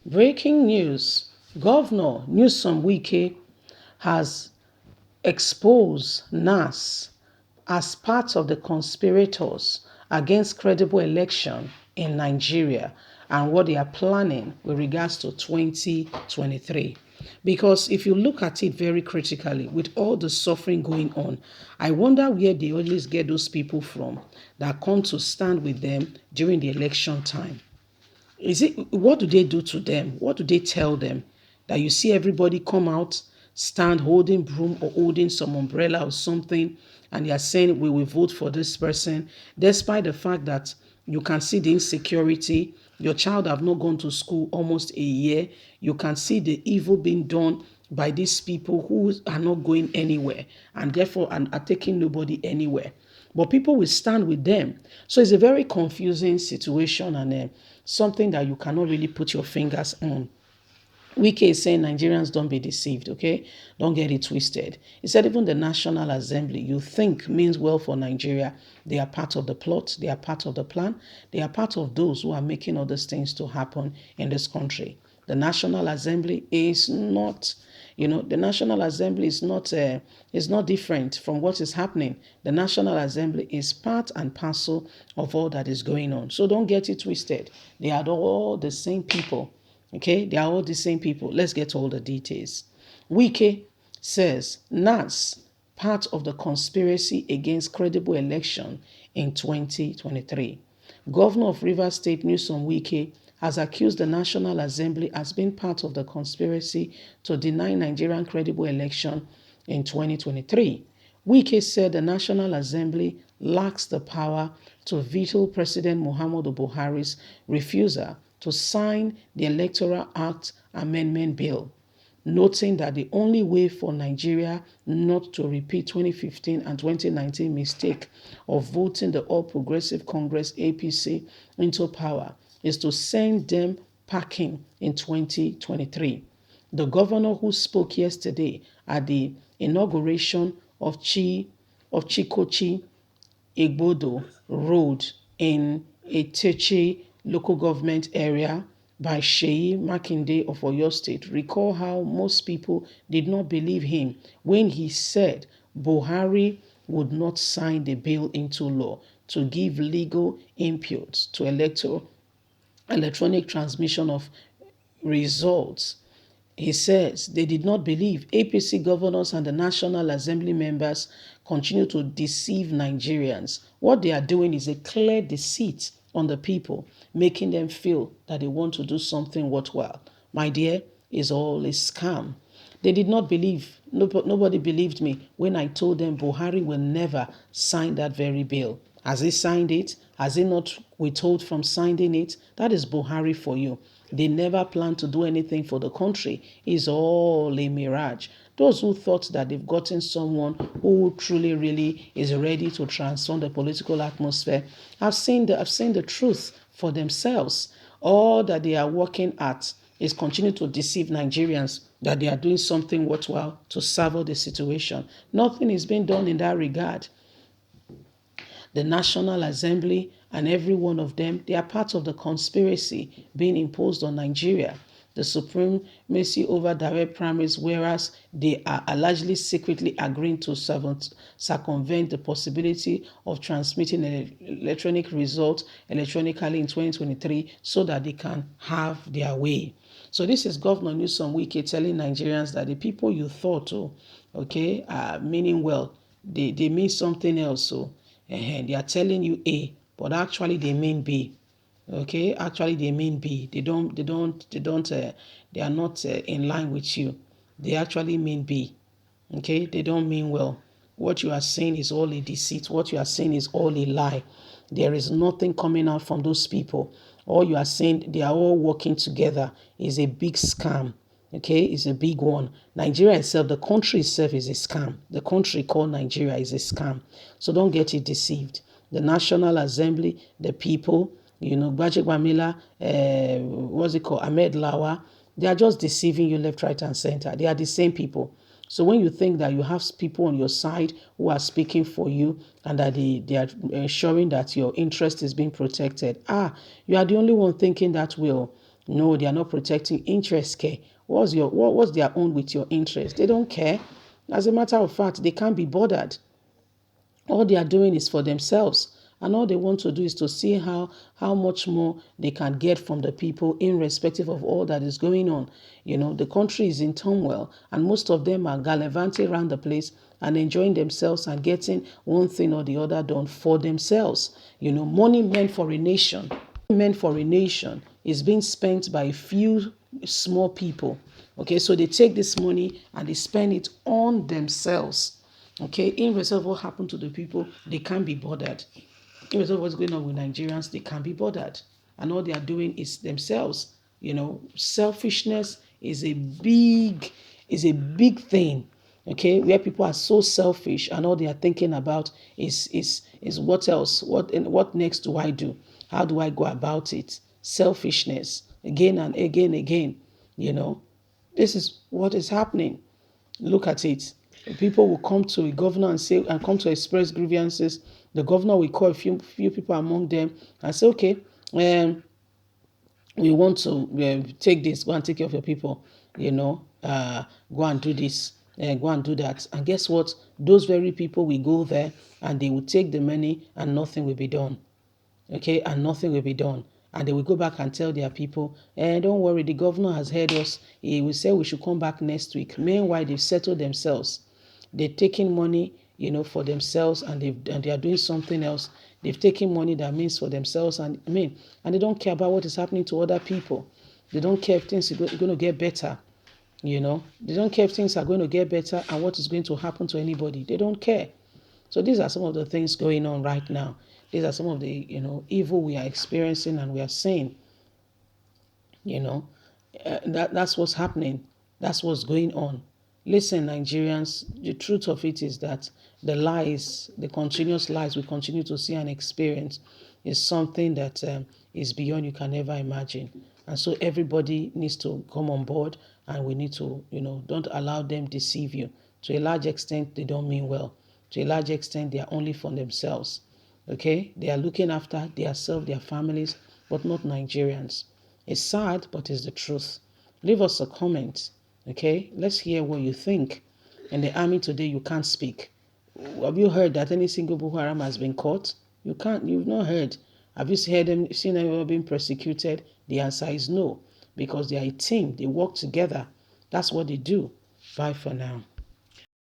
Breaking news. Governor Newsom Wike has exposed NAS as part of the conspirators against credible election in Nigeria and what they are planning with regards to 2023. Because if you look at it very critically, with all the suffering going on, I wonder where they always get those people from that come to stand with them during the election time. Is it what do they do to them? What do they tell them? That you see everybody come out, stand holding broom or holding some umbrella or something, and they are saying we will vote for this person, despite the fact that you can see the insecurity. Your child have not gone to school almost a year. You can see the evil being done by these people who are not going anywhere and therefore are taking nobody anywhere. But people will stand with them. So it's a very confusing situation and something that you cannot really put your fingers on. Wike is saying Nigerians don't be deceived, okay? Don't get it twisted. He said even the National Assembly, you think means well for Nigeria. They are part of the plot. They are part of the plan. They are part of those who are making all these things to happen in this country. The National Assembly is not, the National Assembly is not different from what is happening. The National Assembly is part and parcel of all that is going on. So don't get it twisted. They are all the same people. Okay, they are all the same people. Let's get all the details. Wike says NAS part of the conspiracy against credible election in 2023. Governor of Rivers State Newsom Wike has accused the National Assembly as being part of the conspiracy to deny Nigerian credible election in 2023. Wike said the National Assembly lacks the power to veto President Muhammadu Buhari's refusal to sign the Electoral Act Amendment Bill, noting that the only way for Nigeria not to repeat 2015 and 2019 mistake of voting the All Progressive Congress APC into power is to send them packing in 2023. The governor who spoke yesterday at the inauguration of Chikochi Igbodo Road in Eteche local government area by Sheyi Makinde of Oyo State, recall how most people did not believe him when he said Buhari would not sign the bill into law to give legal input to electronic transmission of results. He says they did not believe APC governors and the National Assembly members continue to deceive Nigerians. What they are doing is a clear deceit on the people, making them feel that they want to do something worthwhile. My dear, is all a scam. They did not believe, nobody believed me when I told them Buhari will never sign that very bill. Has he signed it? Has he not withheld from signing it? That is Buhari for you. They never plan to do anything for the country. It's all a mirage. Those who thought that they've gotten someone who truly, really is ready to transform the political atmosphere have seen the truth for themselves. All that they are working at is continue to deceive Nigerians that they are doing something worthwhile to salvage the situation. Nothing is being done in that regard. The National Assembly and every one of them, they are part of the conspiracy being imposed on Nigeria. The supremacy over direct primaries, whereas they are allegedly secretly agreeing to circumvent the possibility of transmitting electronic results electronically in 2023 so that they can have their way. So this is Governor Newsom Wike telling Nigerians that the people you thought, are meaning well, they mean something else. So they are telling you A, but actually they mean B. Okay, actually they mean B. They are not in line with you. They actually mean B. Okay, they don't mean well. What you are saying is all a deceit. What you are saying is all a lie. There is nothing coming out from those people. All you are saying, they are all working together, is a big scam. Okay, it's a big one. Nigeria itself, the country itself is a scam. The country called Nigeria is a scam. So don't get it deceived. The National Assembly, the people, Gbajie Gbamila, what's it called, Ahmed Lawa, they are just deceiving you left, right, and center. They are the same people. So when you think that you have people on your side who are speaking for you and that they are ensuring that your interest is being protected, you are the only one thinking that will. No, they are not protecting interest care. What's their own with your interest? They don't care. As a matter of fact, they can't be bothered. All they are doing is for themselves, and all they want to do is to see how much more they can get from the people, irrespective of all that is going on. The country is in turmoil, and most of them are gallivanting around the place and enjoying themselves and getting one thing or the other done for themselves. Money meant for a nation is being spent by a few small people. Okay, so they take this money and they spend it on themselves. Okay, in result of what happened to the people, they can't be bothered. In result of what's going on with Nigerians, they can't be bothered. And all they are doing is themselves. Selfishness is a big thing. Okay, where people are so selfish and all they are thinking about is what else? What next do I do? How do I go about it? Selfishness again and again, again. This is what is happening. Look at it. People will come to a governor and come to express grievances. The governor will call a few people among them and say, okay, we want to take this, go and take care of your people, go and do this, go and do that. And guess what? Those very people will go there and they will take the money and nothing will be done. Okay, and nothing will be done. And they will go back and tell their people, don't worry, the governor has heard us. He will say we should come back next week. Meanwhile, they've settled themselves. They're taking money, for themselves, and they are doing something else. They've taken money that means for themselves, and they don't care about what is happening to other people. They don't care if things are going to get better. They don't care if things are going to get better and what is going to happen to anybody. They don't care. So these are some of the things going on right now. These are some of the evil we are experiencing and we are seeing. That's what's happening. That's what's going on. Listen, Nigerians, the truth of it is that the continuous lies we continue to see and experience is something that is beyond you can ever imagine. And so everybody needs to come on board, and we need to, don't allow them deceive you. To a large extent, they don't mean well. To a large extent, they are only for themselves. Okay? They are looking after themselves, their families, but not Nigerians. It's sad, but it's the truth. Leave us a comment. Okay? Let's hear what you think. In the army today, you can't speak. Have you heard that any single Boko Haram has been caught? You've not heard. Have you seen them being persecuted? The answer is no, because they are a team. They work together. That's what they do. Bye for now.